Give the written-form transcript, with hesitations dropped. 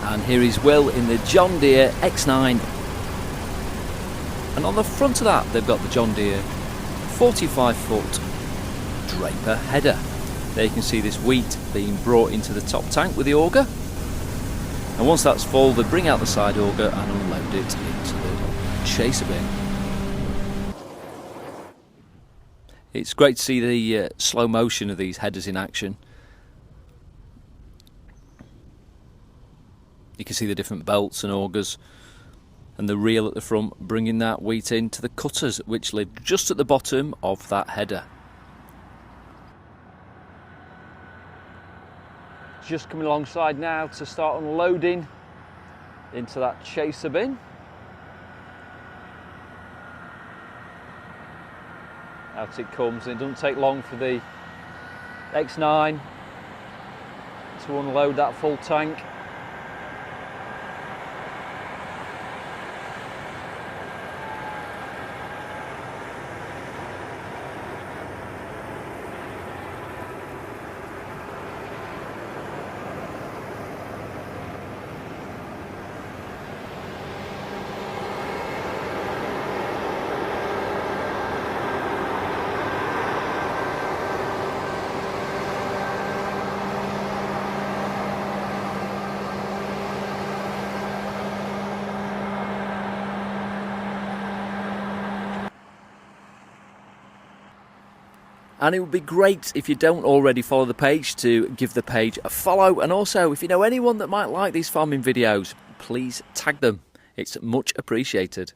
And here is Will in the John Deere X9. And on the front of that they've got the John Deere 45-foot Draper header. There you can see this wheat being brought into the top tank with the auger. And once that's full, they bring out the side auger and unload it into the chaser bin. It's great to see the slow motion of these headers in action. You can see the different belts and augers and the reel at the front bringing that wheat into the cutters, which live just at the bottom of that header. Just coming alongside now to start unloading into that chaser bin. Out it comes, and it doesn't take long for the X9 to unload that full tank. And it would be great if you don't already follow the page to give the page a follow. And also, if you know anyone that might like these farming videos, please tag them. It's much appreciated.